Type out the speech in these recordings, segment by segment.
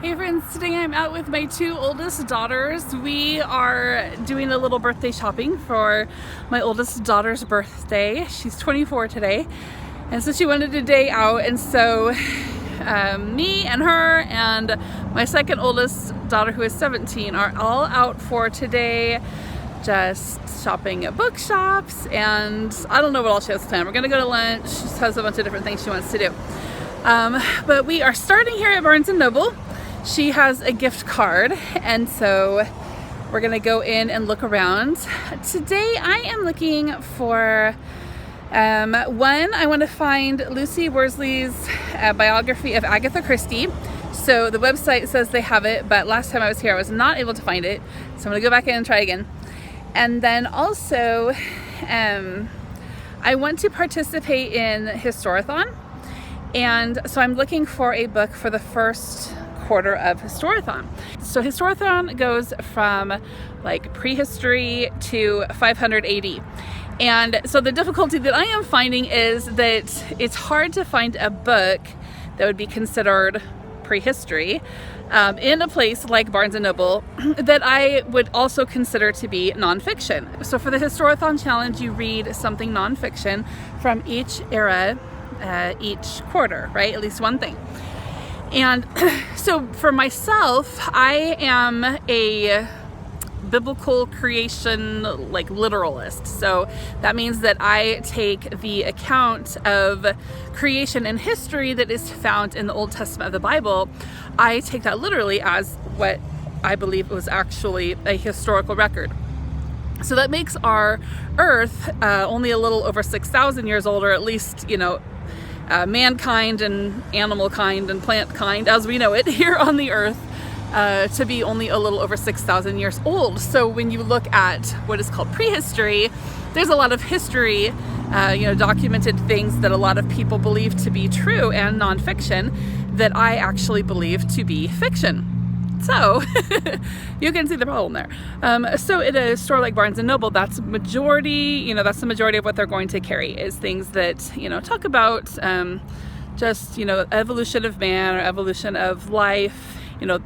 Hey friends, today I'm out with my two oldest daughters. We are doing a little birthday shopping for my oldest daughter's birthday. She's 24 today, and so she wanted a day out, and so me and her and my second oldest daughter, who is 17, are all out for today, just shopping at bookshops, and I don't know what else she has planned. We're gonna go to lunch. She has a bunch of different things she wants to do. But we are starting here at Barnes & Noble. She has a gift card, and so we're gonna go in and look around. Today I am looking for one. I want to find Lucy Worsley's biography of Agatha Christie. So the website says they have it, but last time I was here I was not able to find it, so I'm gonna go back in and try again. And then also I want to participate in Historathon, and so I'm looking for a book for the first quarter of Historathon. So Historathon goes from like prehistory to 500 AD. And so the difficulty that I am finding is that it's hard to find a book that would be considered prehistory in a place like Barnes & Noble that I would also consider to be nonfiction. So for the Historathon challenge, you read something nonfiction from each era, each quarter, right? At least one thing. And so for myself, I am a biblical creation like literalist. So that means that I take the account of creation and history that is found in the Old Testament of the Bible. I take that literally as what I believe was actually a historical record. So that makes our Earth only a little over 6,000 years old, or at least, mankind and animal kind and plant kind as we know it here on the earth to be only a little over 6,000 years old. So when you look at what is called prehistory, there's a lot of history, documented things that a lot of people believe to be true and nonfiction that I actually believe to be fiction. So you can see the problem there. So at a store like Barnes & Noble, that's the majority of what they're going to carry is things that, talk about just, evolution of man or evolution of life,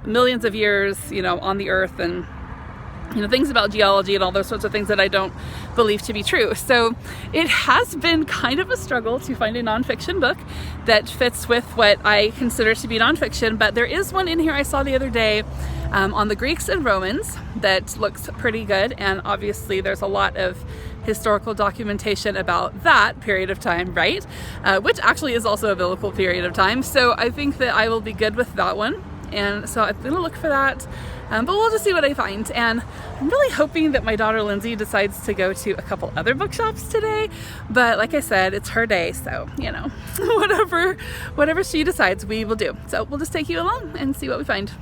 millions of years, on the earth, and things about geology and all those sorts of things that I don't believe to be true. So it has been kind of a struggle to find a nonfiction book that fits with what I consider to be nonfiction, but there is one in here I saw the other day on the Greeks and Romans that looks pretty good, and obviously there's a lot of historical documentation about that period of time, right? Which actually is also a biblical period of time. So I think that I will be good with that one. And so I'm gonna look for that, but we'll just see what I find. And I'm really hoping that my daughter Lynzie decides to go to a couple other bookshops today, but like I said, it's her day, so whatever she decides, we will do. So we'll just take you along and see what we find.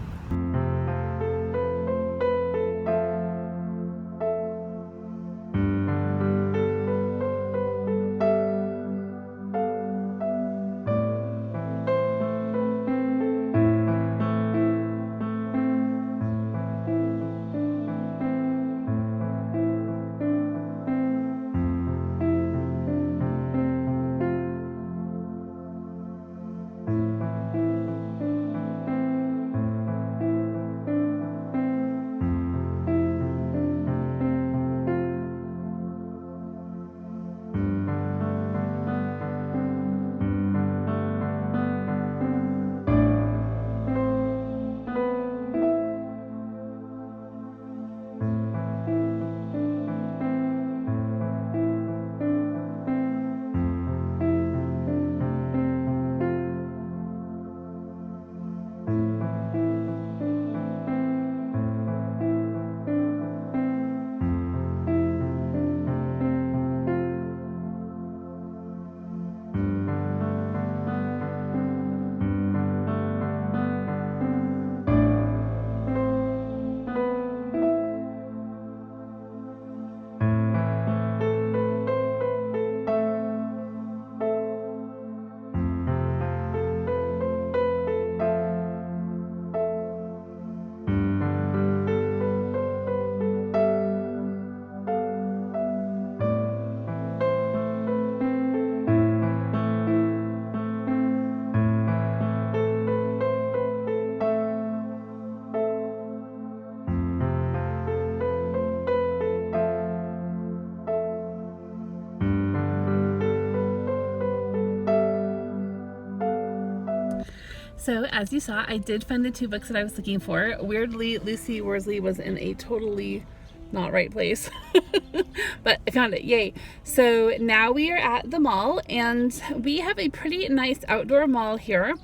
So as you saw, I did find the 2 books that I was looking for. Weirdly, Lucy Worsley was in a totally not right place, but I found it, yay. So now we are at the mall, and we have a pretty nice outdoor mall here.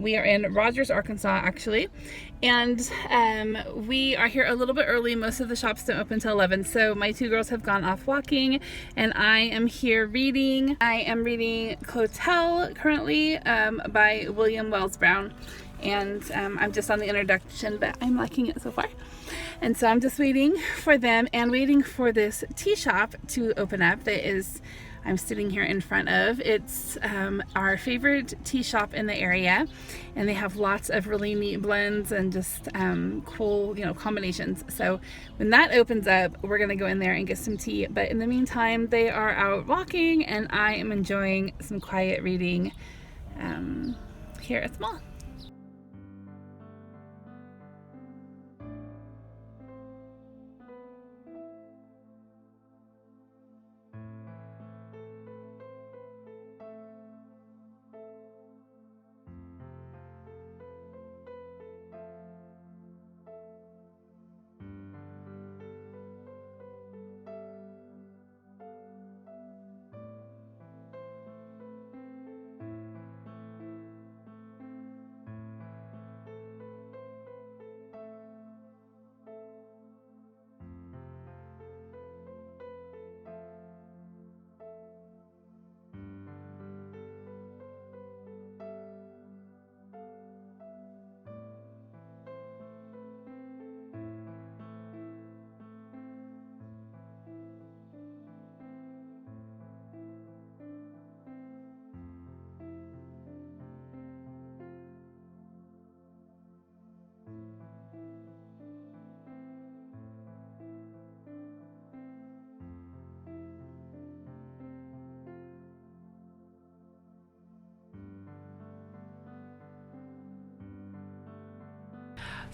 We are in Rogers, Arkansas, actually, and we are here a little bit early. Most of the shops don't open till 11, so my 2 girls have gone off walking, and I am here reading. I am reading Clotel currently by William Wells Brown, and I'm just on the introduction, but I'm liking it so far. And so I'm just waiting for them and waiting for this tea shop to open up that is, I'm sitting here in front of. It's our favorite tea shop in the area, and they have lots of really neat blends and just cool, combinations. So when that opens up, we're gonna go in there and get some tea. But in the meantime, they are out walking, and I am enjoying some quiet reading here at the mall.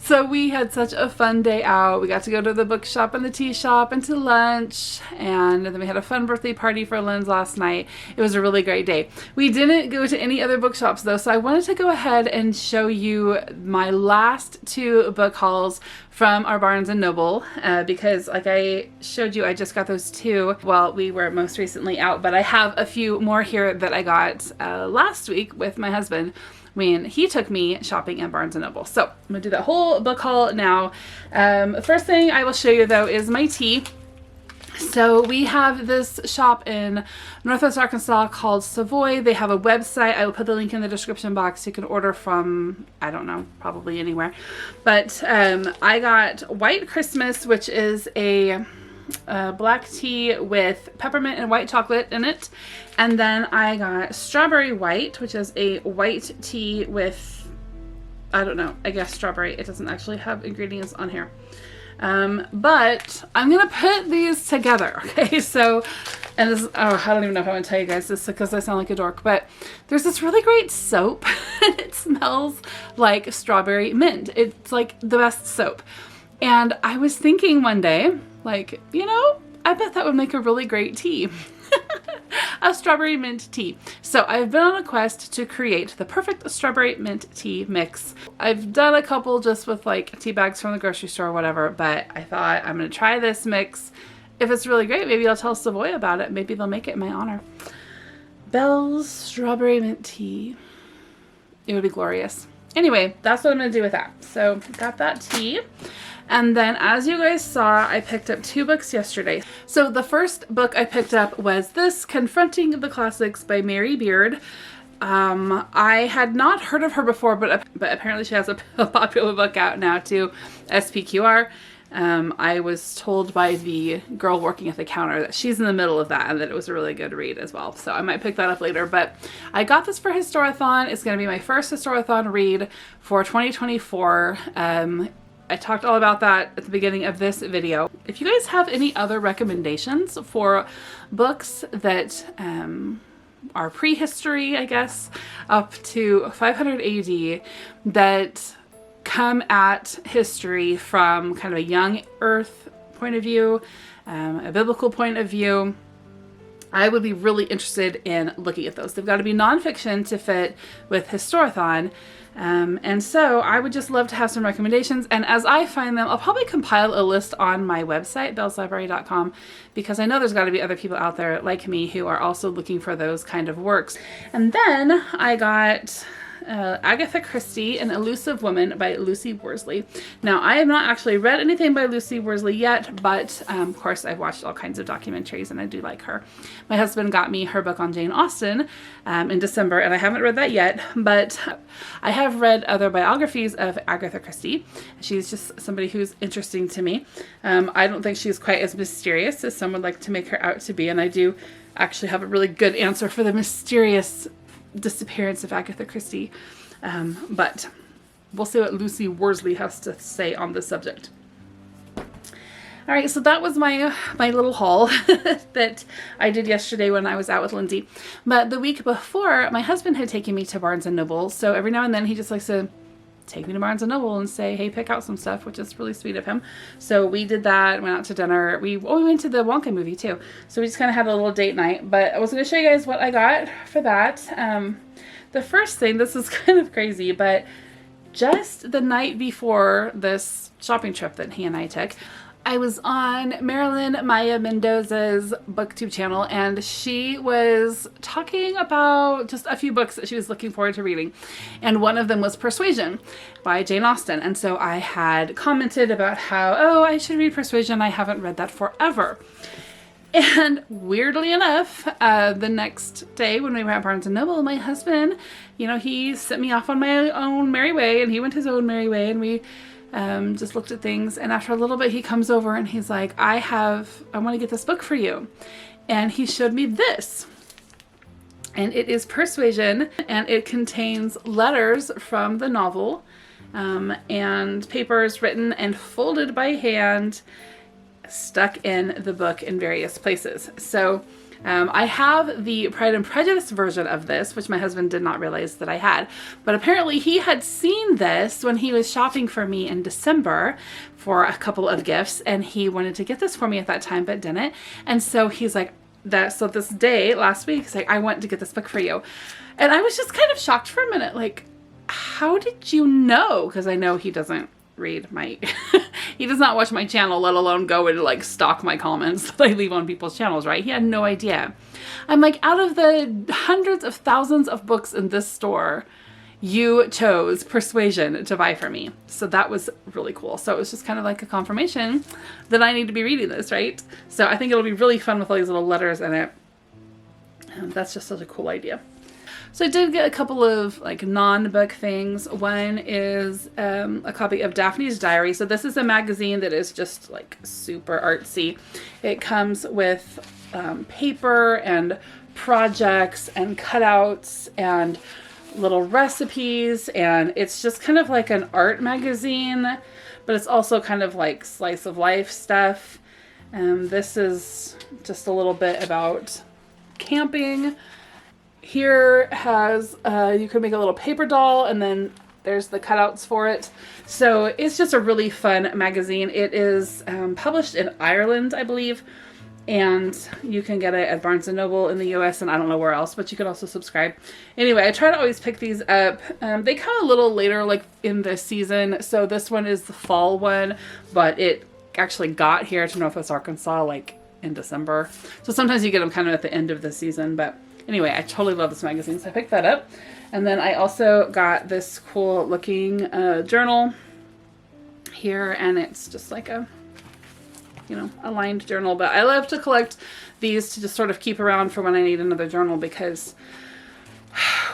So we had such a fun day out. We got to go to the bookshop and the tea shop and to lunch, and then we had a fun birthday party for Lynn's last night. It was a really great day. We didn't go to any other bookshops though, so I wanted to go ahead and show you my last 2 book hauls from our Barnes & Noble because like I showed you, I just got those 2 while we were most recently out, but I have a few more here that I got last week with my husband when he took me shopping at Barnes & Noble. So I'm gonna do that whole book haul now. First thing I will show you though is my tea. So we have this shop in Northwest Arkansas called Savoy. They have a website. I will put the link in the description box. You can order from, I don't know, probably anywhere. But I got White Christmas, which is a black tea with peppermint and white chocolate in it. And then I got Strawberry White, which is a white tea with, I don't know, I guess strawberry. It doesn't actually have ingredients on here. But I'm gonna put these together, okay? So, and this, oh, I don't even know if I want to tell you guys this because I sound like a dork, but there's this really great soap and it smells like strawberry mint. It's like the best soap. And I was thinking one day, like, I bet that would make a really great tea. A strawberry mint tea. So I've been on a quest to create the perfect strawberry mint tea mix. I've done a couple just with like tea bags from the grocery store or whatever, but I thought I'm going to try this mix. If it's really great, maybe I'll tell Savoy about it. Maybe they'll make it in my honor. Bell's strawberry mint tea. It would be glorious. Anyway, that's what I'm going to do with that. So got that tea. And then as you guys saw, I picked up 2 books yesterday. So the first book I picked up was this, Confronting the Classics by Mary Beard. I had not heard of her before, but apparently she has a popular book out now too, SPQR. I was told by the girl working at the counter that she's in the middle of that and that it was a really good read as well. So I might pick that up later, but I got this for Historathon. It's going to be my first Historathon read for 2024. I talked all about that at the beginning of this video. If you guys have any other recommendations for books that are prehistory, I guess, up to 500 AD that come at history from kind of a young Earth point of view, a biblical point of view, I would be really interested in looking at those. They've got to be nonfiction to fit with Historathon. And so I would just love to have some recommendations. And as I find them, I'll probably compile a list on my website, bellslibrary.com, because I know there's got to be other people out there like me who are also looking for those kind of works. And then I got Agatha Christie, An Elusive Woman by Lucy Worsley. Now, I have not actually read anything by Lucy Worsley yet, but of course I've watched all kinds of documentaries and I do like her. My husband got me her book on Jane Austen in December, and I haven't read that yet, but I have read other biographies of Agatha Christie. She's just somebody who's interesting to me. I don't think she's quite as mysterious as some would like to make her out to be, and I do actually have a really good answer for the mysterious disappearance of Agatha Christie, but we'll see what Lucy Worsley has to say on the subject. All right, so that was my little haul that I did yesterday when I was out with Lynzie. But the week before, my husband had taken me to Barnes & Noble, so every now and then he just likes to take me to Barnes & Noble and say, hey, pick out some stuff, which is really sweet of him. So we did that, went out to dinner. We went to the Wonka movie too. So we just kind of had a little date night, but I was going to show you guys what I got for that. The first thing, this is kind of crazy, but just the night before this shopping trip that he and I took, I was on Marilyn Maya Mendoza's booktube channel, and she was talking about just a few books that she was looking forward to reading. And one of them was Persuasion by Jane Austen. And so I had commented about how, oh, I should read Persuasion. I haven't read that forever. And weirdly enough, the next day when we were at Barnes & Noble, my husband, he sent me off on my own merry way, and he went his own merry way, and we just looked at things. And after a little bit, he comes over and he's like, I want to get this book for you. And he showed me this. And it is Persuasion, and it contains letters from the novel, and papers written and folded by hand, stuck in the book in various places. So I have the Pride and Prejudice version of this, which my husband did not realize that I had. But apparently he had seen this when he was shopping for me in December for a couple of gifts, and he wanted to get this for me at that time, but didn't. And so he's like, so this day, last week, he's like, I want to get this book for you. And I was just kind of shocked for a minute, like, how did you know? Because I know he doesn't read he does not watch my channel, let alone go and like stalk my comments that I leave on people's channels, right? He had no idea. I'm like, out of the hundreds of thousands of books in this store, you chose Persuasion to buy for me. So that was really cool. So it was just kind of like a confirmation that I need to be reading this, right? So I think it'll be really fun with all these little letters in it. And that's just such a cool idea. So I did get a couple of like non-book things. One is a copy of Daphne's Diary. So this is a magazine that is just like super artsy. It comes with paper and projects and cutouts and little recipes, and it's just kind of like an art magazine, but it's also kind of like slice of life stuff. This is just a little bit about camping. Here has, you can make a little paper doll, and then there's the cutouts for it. So it's just a really fun magazine. It is published in Ireland, I believe, and you can get it at Barnes & Noble in the US, and I don't know where else, but you can also subscribe. Anyway, I try to always pick these up. They come a little later, like in the season. So this one is the fall one, but it actually got here to Northwest Arkansas like in December. So sometimes you get them kind of at the end of the season, but anyway, I totally love this magazine, so I picked that up. And then I also got this cool looking journal here, and it's just like a, a lined journal. But I love to collect these to just sort of keep around for when I need another journal, because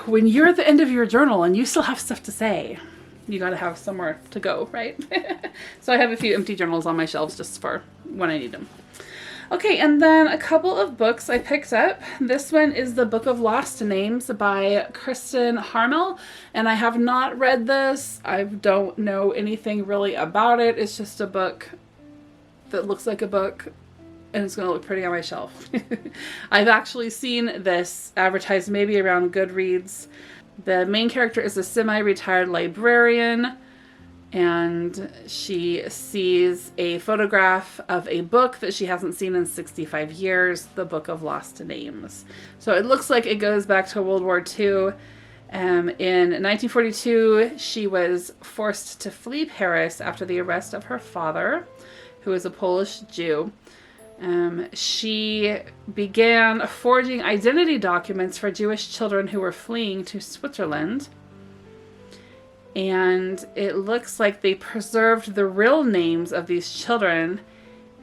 when you're at the end of your journal and you still have stuff to say, you got to have somewhere to go, right? So I have a few empty journals on my shelves just for when I need them. Okay, and then a couple of books I picked up. This one is The Book of Lost Names by Kristen Harmel, and I have not read this. I don't know anything really about it. It's just a book that looks like a book, and it's going to look pretty on my shelf. I've actually seen this advertised maybe around Goodreads. The main character is a semi-retired librarian, and she sees a photograph of a book that she hasn't seen in 65 years, the Book of Lost Names. So it looks like it goes back to World War II. In 1942, she was forced to flee Paris after the arrest of her father, who was a Polish Jew. She began forging identity documents for Jewish children who were fleeing to Switzerland. And it looks like they preserved the real names of these children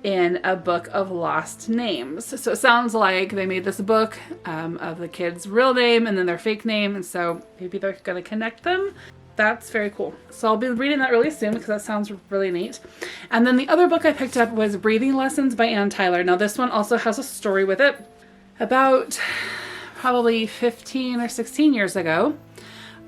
in a book of lost names. So it sounds like they made this book of the kid's real name and then their fake name, and so maybe they're going to connect them. That's very cool. So I'll be reading that really soon because that sounds really neat. And then the other book I picked up was Breathing Lessons by Anne Tyler. Now this one also has a story with it. About probably 15 or 16 years ago,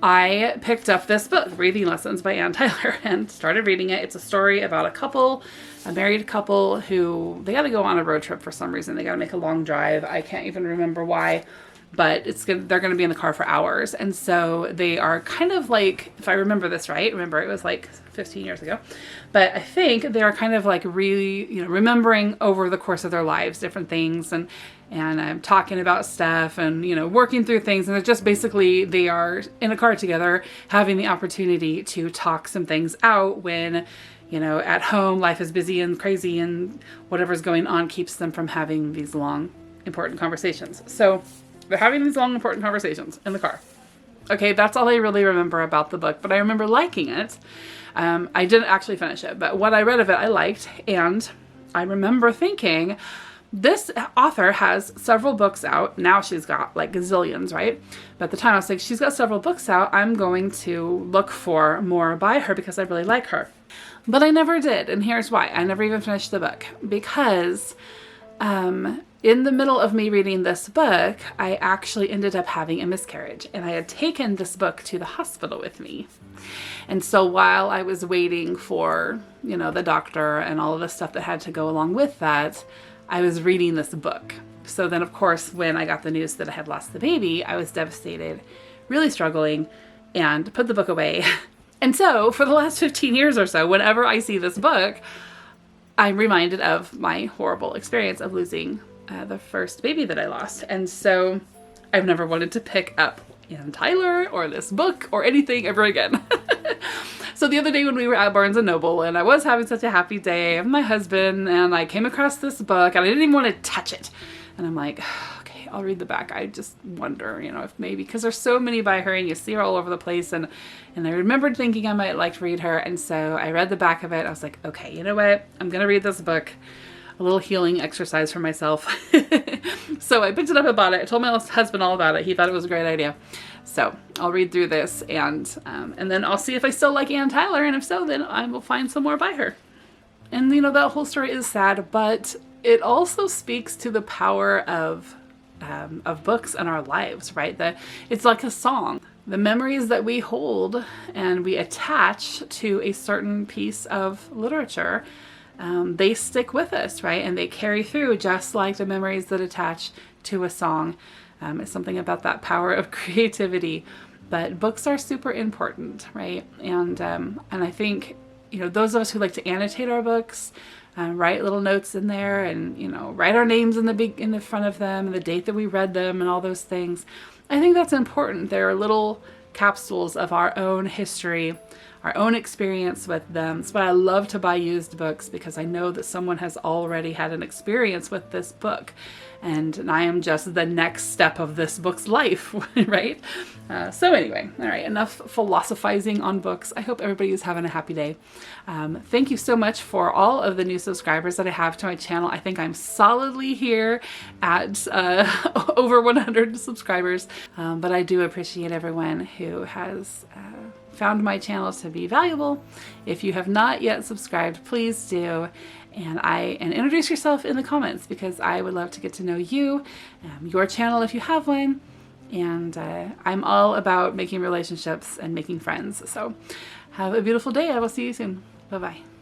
I picked up this book, Breathing Lessons by Anne Tyler, and started reading it. It's a story about a married couple who, they got to go on a road trip for some reason. They got to make a long drive. I can't even remember why, but they're going to be in the car for hours. And so they are kind of like, if I remember this right, remember it was like 15 years ago, but I think they are kind of like really, remembering over the course of their lives, different things, and I'm talking about stuff and, working through things. And it's just basically they are in a car together having the opportunity to talk some things out when, at home life is busy and crazy and whatever's going on keeps them from having these long, important conversations. So they're having these long, important conversations in the car. Okay, that's all I really remember about the book, but I remember liking it. I didn't actually finish it, but what I read of it I liked, and I remember thinking, this author has several books out. Now she's got like gazillions, right? But at the time I was like, she's got several books out. I'm going to look for more by her because I really like her. But I never did, and here's why. I never even finished the book because in the middle of me reading this book, I actually ended up having a miscarriage, and I had taken this book to the hospital with me. And so while I was waiting for, the doctor and all of the stuff that had to go along with that, I was reading this book. So then, of course, when I got the news that I had lost the baby, I was devastated, really struggling, and put the book away. And so for the last 15 years or so, whenever I see this book, I'm reminded of my horrible experience of losing the first baby that I lost. And so I've never wanted to pick up Anne Tyler or this book or anything ever again. So the other day when we were at Barnes & Noble and I was having such a happy day with my husband and I came across this book and I didn't even want to touch it. And I'm like, okay, I'll read the back. I just wonder, if maybe, because there's so many by her and you see her all over the place. And I remembered thinking I might like to read her. And so I read the back of it. I was like, okay, you know what? I'm going to read this book. A little healing exercise for myself. So I picked it up and bought it. I told my husband all about it. He thought it was a great idea. So I'll read through this and then I'll see if I still like Anne Tyler. And if so, then I will find some more by her. And that whole story is sad, but it also speaks to the power of books in our lives, right? That it's like a song. The memories that we hold and we attach to a certain piece of literature, they stick with us, right? And they carry through just like the memories that attach to a song. It's something about that power of creativity. But books are super important, right? And I think, those of us who like to annotate our books, write little notes in there and, write our names in the front of them and the date that we read them and all those things. I think that's important. There are little capsules of our own history, our own experience with them. That's why I love to buy used books, because I know that someone has already had an experience with this book. And I am just the next step of this book's life, right? So anyway, all right, enough philosophizing on books. I hope everybody is having a happy day. Thank you so much for all of the new subscribers that I have to my channel. I think I'm solidly here at over 100 subscribers, but I do appreciate everyone who has found my channel to be valuable. If you have not yet subscribed, please do. And introduce yourself in the comments, because I would love to get to know you, your channel if you have one. And I'm all about making relationships and making friends. So have a beautiful day. I will see you soon. Bye-bye.